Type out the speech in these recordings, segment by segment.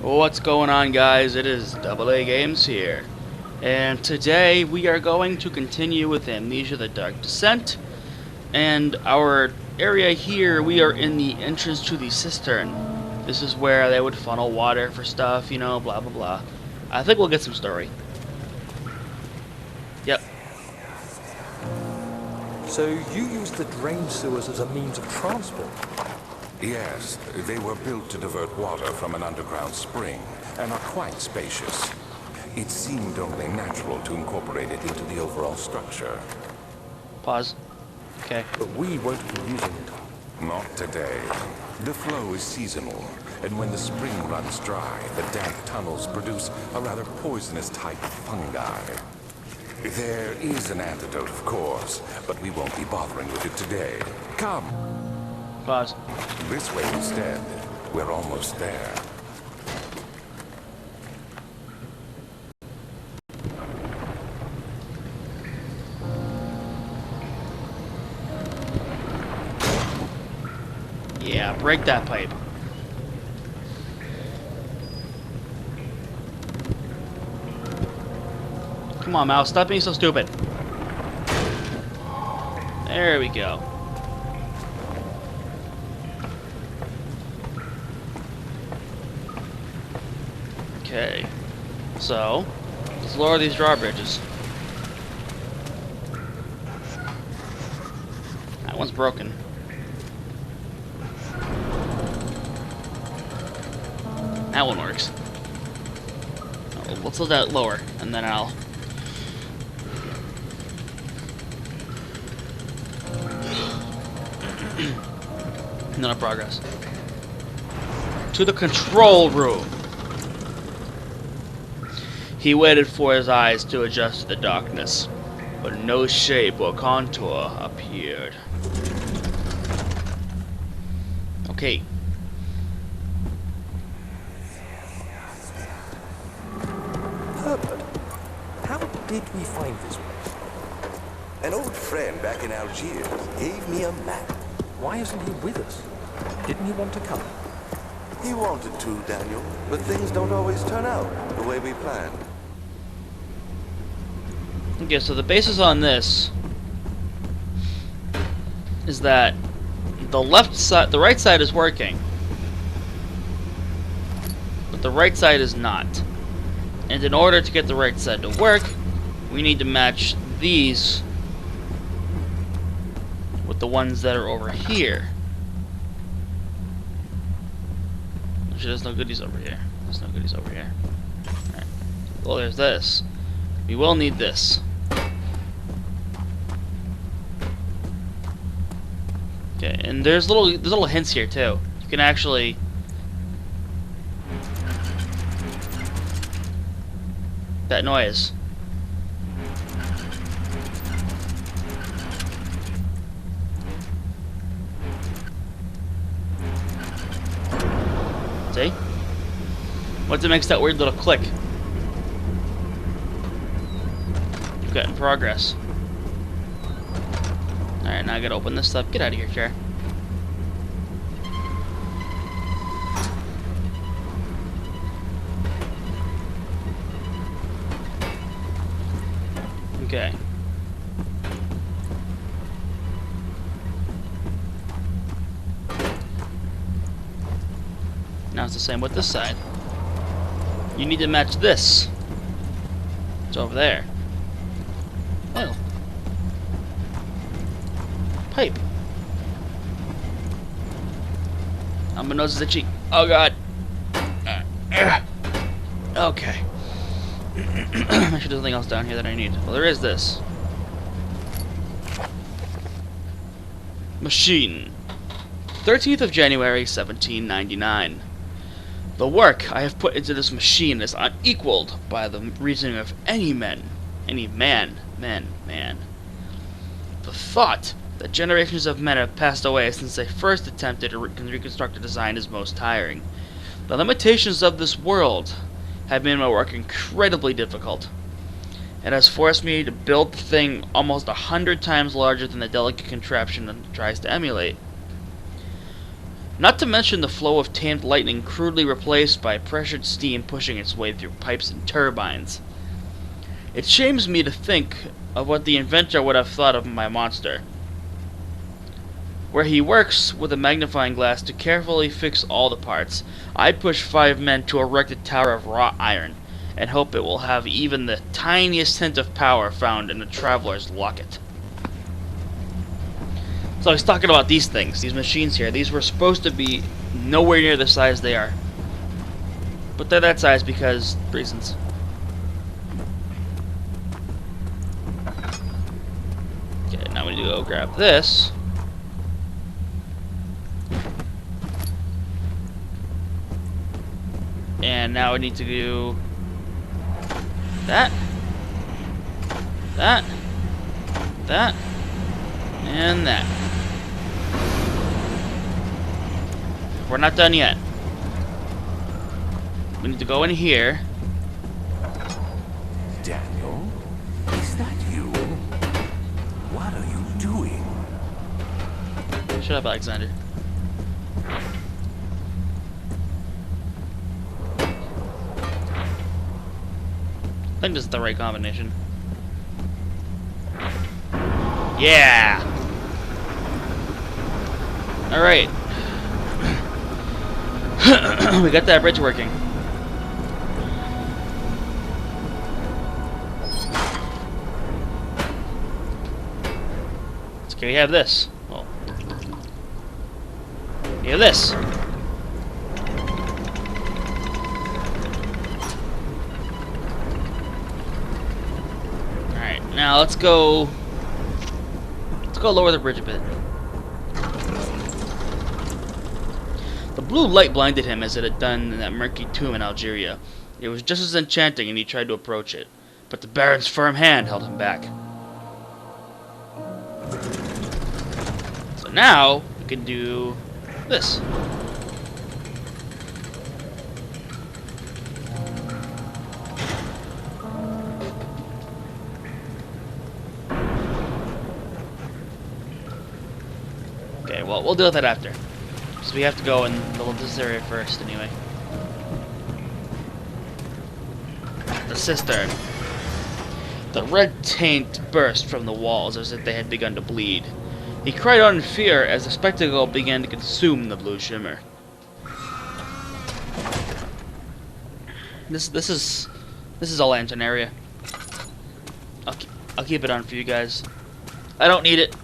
What's going on, guys? It is AA Games here, and today we are going to continue with Amnesia: The Dark Descent. And our area here, we are in the entrance to the cistern. This is where they would funnel water for stuff, you know, blah blah blah. I think we'll get some story. Yep. So you used the drain sewers as a means of transport? Yes, they were built to divert water from an underground spring and are quite spacious. It seemed only natural to incorporate it into the overall structure. Pause. Okay. But we won't be using it. Not today. The flow is seasonal, and when the spring runs dry, the damp tunnels produce a rather poisonous type of fungi. There is an antidote, of course, but we won't be bothering with it today. Come. Pause. This way instead. We're almost there. Yeah, break that pipe. Come on, mouse, stop being so stupid. There we go. Okay, so let's lower these drawbridges. That one's broken. That one works. Oh, let's let that lower, and then I'll... and then I'll progress. To the control room. He waited for his eyes to adjust to the darkness, but no shape or contour appeared. Okay. Herbert, how did we find this place? An old friend back in Algiers gave me a map. Why isn't he with us? Didn't he want to come? He wanted to, Daniel, but things don't always turn out the way we planned. Okay, so the basis on this is that the left side, the right side is working, but the right side is not. And in order to get the right side to work, we need to match these with the ones that are over here. Actually, there's no goodies over here. There's no goodies over here. Alright. Well, there's this. We will need this. Okay, and there's little hints here too. You can actually that noise. See? Once it makes that weird little click. Okay, in progress. Alright, now I gotta open this up. Get out of here, chair. Okay. Now it's the same with this side. You need to match this. It's over there. Well. Pipe. My nose is itchy. Oh god. Okay. Actually, there's nothing else down here that I need. Well, there is this. Machine. 13th of January, 1799. The work I have put into this machine is unequaled by the reasoning of any man. The thought that generations of men have passed away since they first attempted to reconstruct a design is most tiring. The limitations of this world have made my work incredibly difficult. It has forced me to build the thing almost 100 times larger than the delicate contraption it tries to emulate. Not to mention the flow of tamed lightning crudely replaced by pressured steam pushing its way through pipes and turbines. It shames me to think of what the inventor would have thought of my monster, where he works with a magnifying glass to carefully fix all the parts. I'd push 5 men to erect a tower of wrought iron, and hope it will have even the tiniest hint of power found in a traveler's locket. So he's talking about these things, these machines here. These were supposed to be nowhere near the size they are. But they're that size because reasons. Okay, now we need to go grab this. And now we need to do that, that, that, and that. We're not done yet. We need to go in here. Daniel? Is that you? What are you doing? Shut up, Alexander. I think this is the right combination. Yeah! Alright. We got that bridge working. Okay, we have this. Well, we have this. Alright, now let's go lower the bridge a bit. The blue light blinded him as it had done in that murky tomb in Algeria. It was just as enchanting, and he tried to approach it, but the Baron's firm hand held him back. So now we can do this. Okay, well, we'll deal with that after. So we have to go in this area first, anyway. The cistern. The red taint burst from the walls as if they had begun to bleed. He cried out in fear as the spectacle began to consume the blue shimmer. This is a lantern area. I'll keep it on for you guys. I don't need it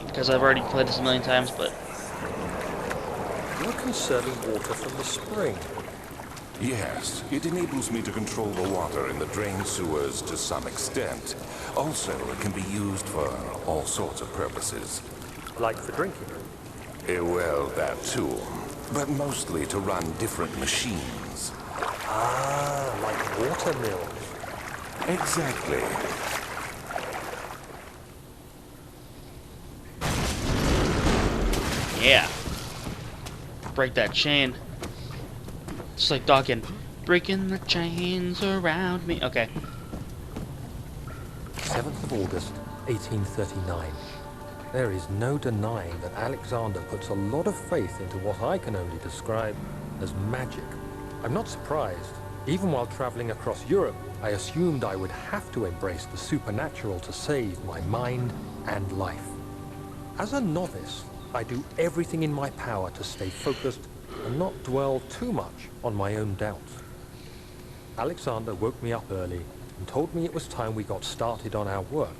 because I've already played this a million times, but You're conserving water from the spring. Yes, it enables me to control the water in the drain sewers to some extent. Also, it can be used for all sorts of purposes. Like for drinking. Well, that too. But mostly to run different machines. Ah, like water mills. Exactly. yeah. Break that chain. Just like Dawkins. Breaking the chains around me. Okay. 7th of August, 1839. There is no denying that Alexander puts a lot of faith into what I can only describe as magic. I'm not surprised. Even while traveling across Europe, I assumed I would have to embrace the supernatural to save my mind and life. As a novice, I do everything in my power to stay focused and not dwell too much on my own doubts. Alexander woke me up early and told me it was time we got started on our work.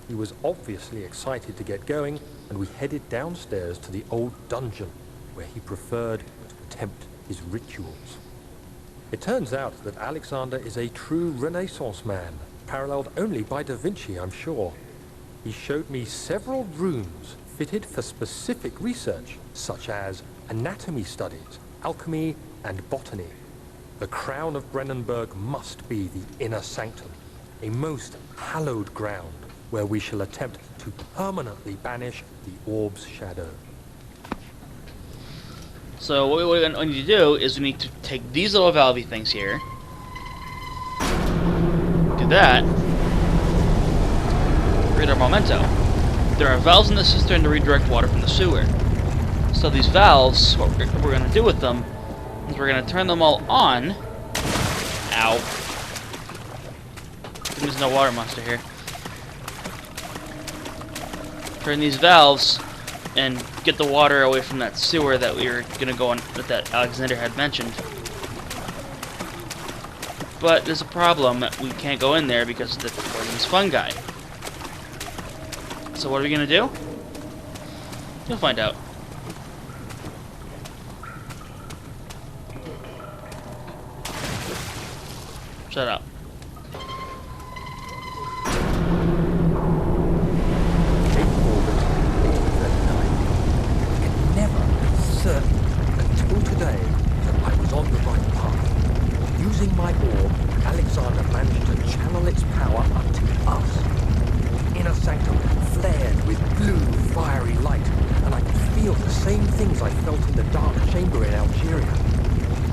He was obviously excited to get going, and we headed downstairs to the old dungeon, where he preferred to attempt his rituals. It turns out that Alexander is a true Renaissance man, paralleled only by Da Vinci, I'm sure. He showed me several rooms fitted for specific research, such as anatomy studies, alchemy, and botany. The crown of Brennenburg must be the inner sanctum, a most hallowed ground where we shall attempt to permanently banish the orb's shadow. So what we need to do is we need to take these little valvey things here. Do that. Read our memento. There are valves in the cistern to redirect water from the sewer. So these valves, what we're going to do with them is we're going to turn them all on. Ow. There's no water monster here. Turn these valves and get the water away from that sewer that we were going to go on, that Alexander had mentioned. But there's a problem that we can't go in there because of the poisonous fungi. So what are we going to do? You'll find out. Shut up. It never been certain until today that I was on the right path. Using my orb, Alexander managed to channel its power up to us. The inner sanctum flared with blue, fiery light, and I could feel the same things I felt in the dark chamber in Algeria.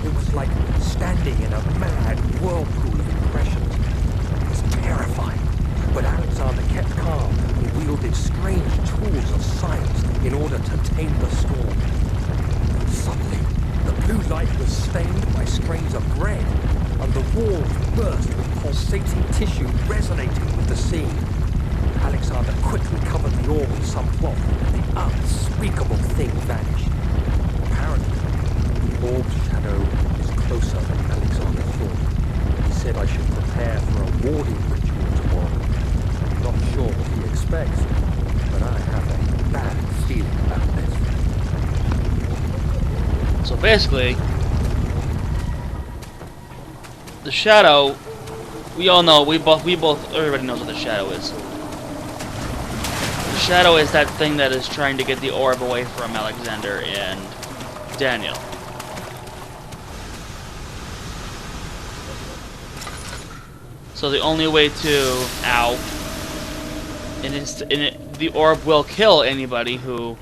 It was like standing in a mad whirlpool of impressions. It was terrifying, but Alexander kept calm and wielded strange tools of science in order to tame the storm. But suddenly, the blue light was stained by strains of red, and the walls burst with pulsating tissue resonating with the scene. Alexander quickly covered the orb with some cloth, and the unspeakable thing vanished. Apparently, the orb's shadow is closer than Alexander thought. He said I should prepare for a warding ritual tomorrow. I'm not sure what he expects, but I have a bad feeling about this. So basically, the shadow, we all know, everybody knows what the shadow is. The shadow is that thing that is trying to get the orb away from Alexander and Daniel. So the only way to, the orb will kill anybody who,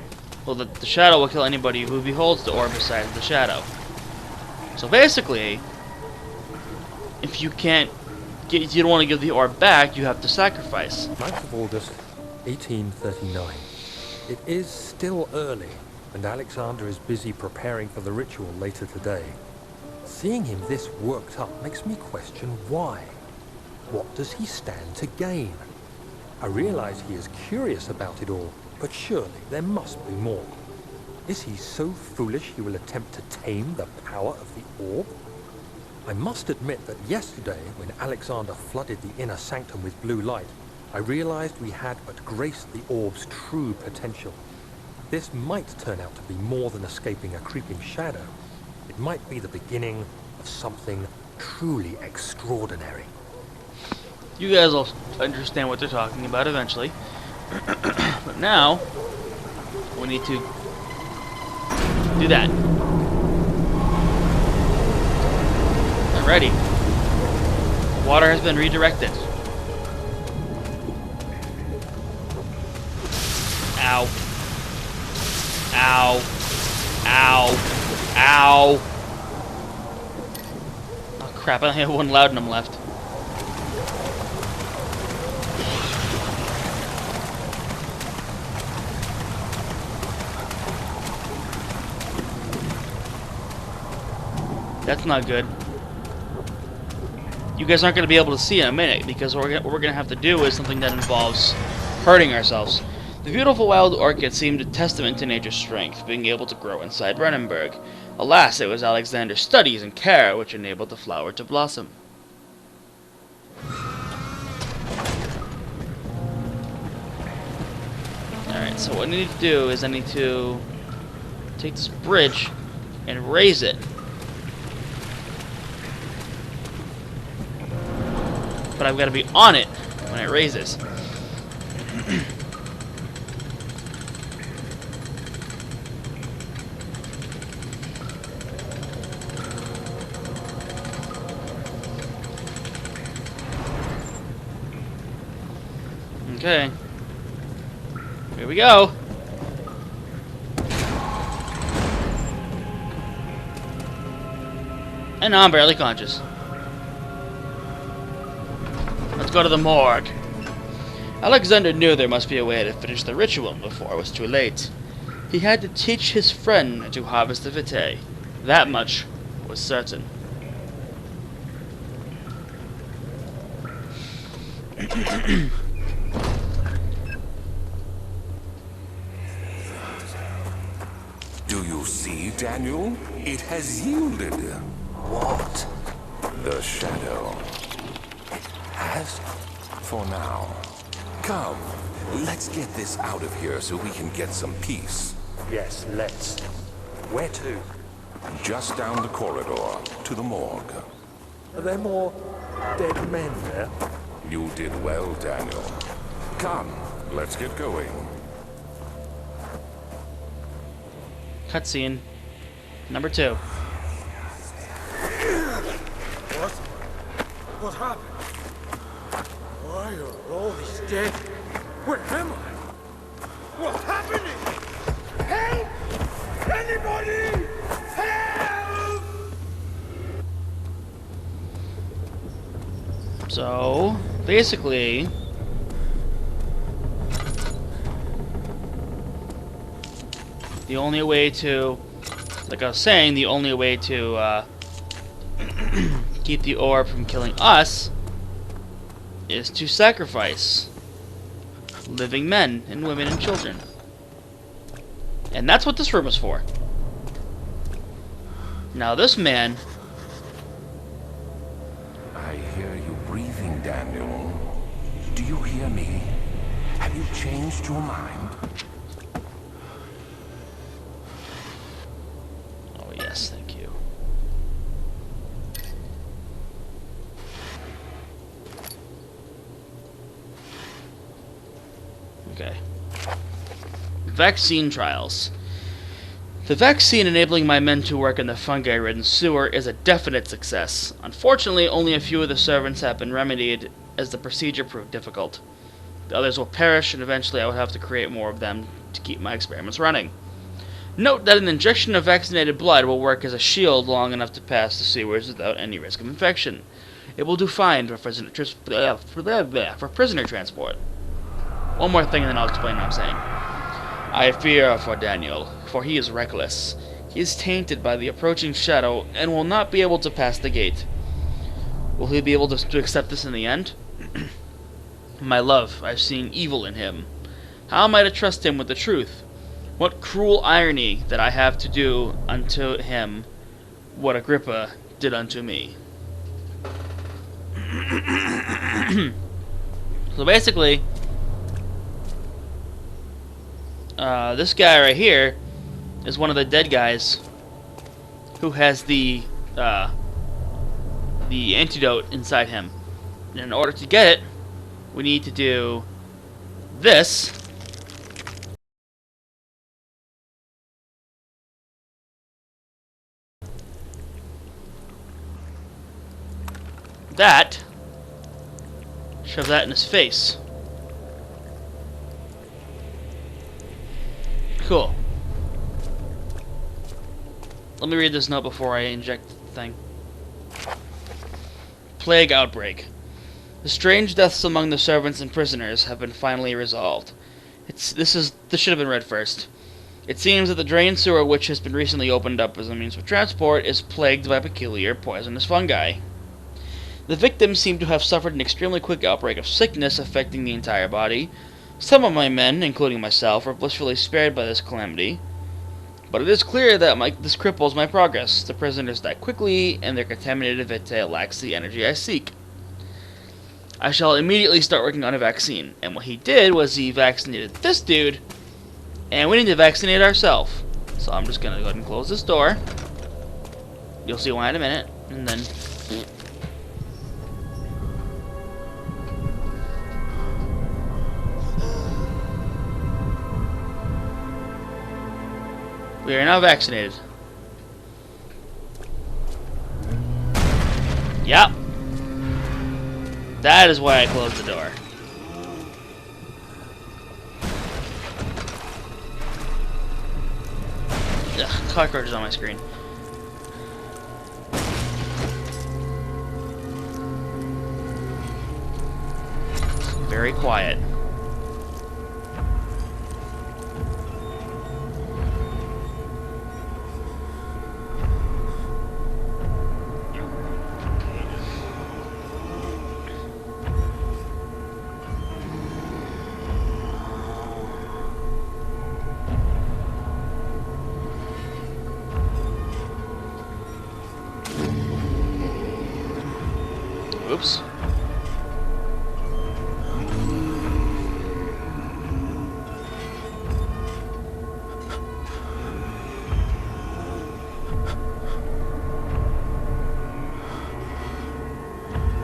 well, the shadow will kill anybody who beholds the orb besides the shadow. So basically, if you you don't want to give the orb back, you have to sacrifice. 9th of August, 1839. It is still early, and Alexander is busy preparing for the ritual later today. Seeing him this worked up makes me question why. What does he stand to gain? I realize he is curious about it all, but surely there must be more. Is he so foolish he will attempt to tame the power of the orb? I must admit that yesterday, when Alexander flooded the inner sanctum with blue light, I realized we had but graced the orb's true potential. This might turn out to be more than escaping a creeping shadow. It might be the beginning of something truly extraordinary. You guys will understand what they're talking about eventually. But now, we need to do that. Alrighty. The water has been redirected. Ow. Ow. Ow. Ow. Oh crap, I only have one laudanum left. That's not good. You guys aren't going to be able to see in a minute, because what we're going to have to do is something that involves hurting ourselves. The beautiful wild orchid seemed a testament to nature's strength, being able to grow inside Brennenburg. Alas, it was Alexander's studies and care which enabled the flower to blossom. Alright, so what I need to do is I need to take this bridge and raise it. But I've got to be on it when it raises. Okay. Here we go. And now I'm barely conscious. Let's go to the morgue. Alexander knew there must be a way to finish the ritual before it was too late. He had to teach his friend to harvest the vitae. That much was certain. Do you see, Daniel? It has yielded. What? The shadow. Has? For now. Come, let's get this out of here so we can get some peace. Yes, let's. Where to? Just down the corridor, to the morgue. Are there more dead men there? You did well, Daniel. Come, let's get going. Cutscene number 2. What happened? Why are all these dead? Where am I? What's happening? Help! Anybody! Help! So, basically, the only way to, like I was saying, the only way to keep the orb from killing us is to sacrifice living men and women and children. And that's what this room is for. Now this man... I hear you breathing, Daniel. Do you hear me? Have you changed your mind? Oh yes, thank you. Okay. Vaccine trials. The vaccine enabling my men to work in the fungi-ridden sewer is a definite success. Unfortunately, only a few of the servants have been remedied, as the procedure proved difficult. The others will perish, and eventually I will have to create more of them to keep my experiments running. Note that an injection of vaccinated blood will work as a shield long enough to pass the sewers without any risk of infection. It will do fine for prisoner transport. One more thing and then I'll explain what I'm saying. I fear for Daniel, for he is reckless. He is tainted by the approaching shadow and will not be able to pass the gate. Will he be able to accept this in the end? My love, I've seen evil in him. How am I to trust him with the truth? What cruel irony that I have to do unto him what Agrippa did unto me. So basically, this guy right here is one of the dead guys who has the antidote inside him. And in order to get it, we need to do this. That. Shove that in his face. Cool. Let me read this note before I inject the thing. Plague outbreak. The strange deaths among the servants and prisoners have been finally resolved. This should have been read first. It seems that the drain sewer, which has been recently opened up as a means of transport, is plagued by peculiar poisonous fungi. The victims seem to have suffered an extremely quick outbreak of sickness affecting the entire body. Some of my men, including myself, are blissfully spared by this calamity. But it is clear that this cripples my progress. The prisoners die quickly, and their contaminated vitae lacks the energy I seek. I shall immediately start working on a vaccine. And what he did was he vaccinated this dude, and we need to vaccinate ourselves. So I'm just going to go ahead and close this door. You'll see why in a minute. And then... we are now vaccinated. Yep. That is why I closed the door. Ugh, cockroaches on my screen. Very quiet. Oops.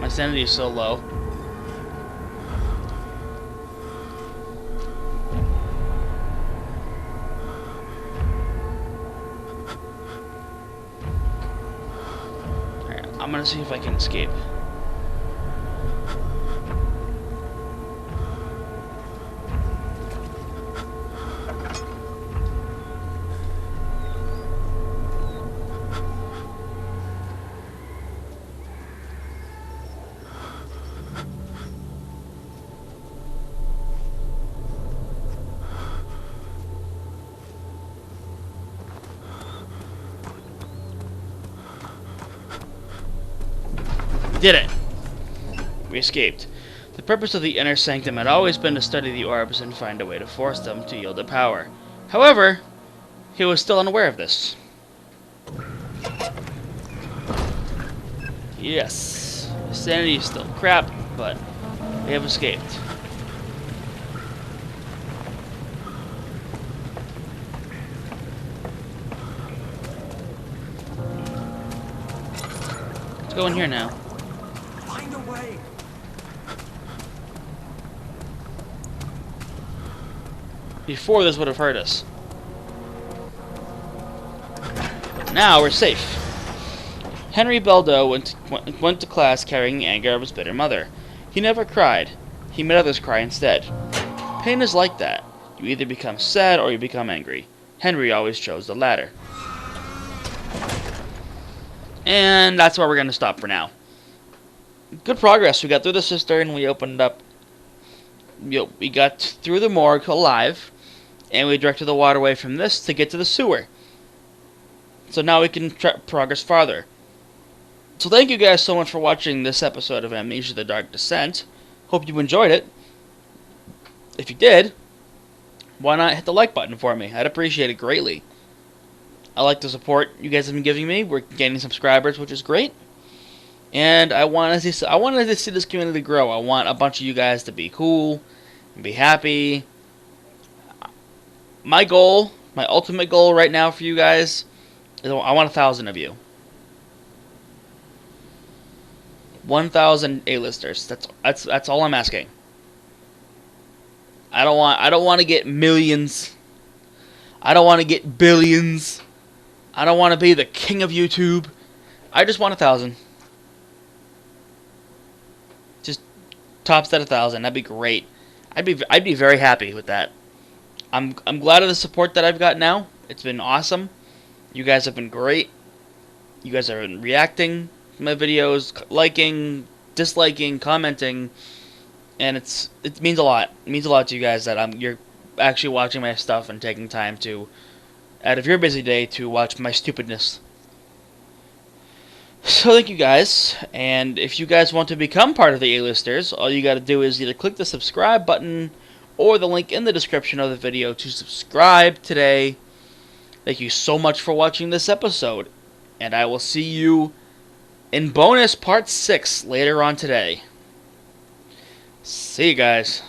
My sanity is so low. Alright, I'm gonna see if I can escape. We did it! We escaped. The purpose of the inner sanctum had always been to study the orbs and find a way to force them to yield to power. However, he was still unaware of this. Yes, sanity is still crap, but we have escaped. Let's go in here now. Find a way. Before this would have hurt us. But now we're safe. Henry Beldo went to class carrying the anger of his bitter mother. He never cried. He made others cry instead. Pain is like that. You either become sad or you become angry. Henry always chose the latter. And that's where we're going to stop for now. Good progress. We got through the cistern. We opened up. We got through the morgue alive. And we directed the waterway from this to get to the sewer. So now we can progress farther. So thank you guys so much for watching this episode of Amnesia the Dark Descent. Hope you enjoyed it. If you did, why not hit the like button for me? I'd appreciate it greatly. I like the support you guys have been giving me. We're gaining subscribers, which is great. And I wanted to see this community grow. I want a bunch of you guys to be cool and be happy. My goal, my ultimate goal right now for you guys is I want 1,000 of you. 1,000 A-listers. That's all I'm asking. I don't want to get millions. I don't want to get billions. I don't want to be the king of YouTube. I just want 1,000. Just tops at 1,000. That'd be great. I'd be very happy with that. I'm glad of the support that I've got now. It's been awesome. You guys have been great. You guys have been reacting to my videos, liking, disliking, commenting, and it means a lot. It means a lot to you guys that you're actually watching my stuff and taking time to, out of your busy day, to watch my stupidness. So thank you guys, and if you guys want to become part of the A-listers, all you gotta do is either click the subscribe button or the link in the description of the video to subscribe today. Thank you so much for watching this episode, and I will see you in bonus part 6 later on today. See you guys.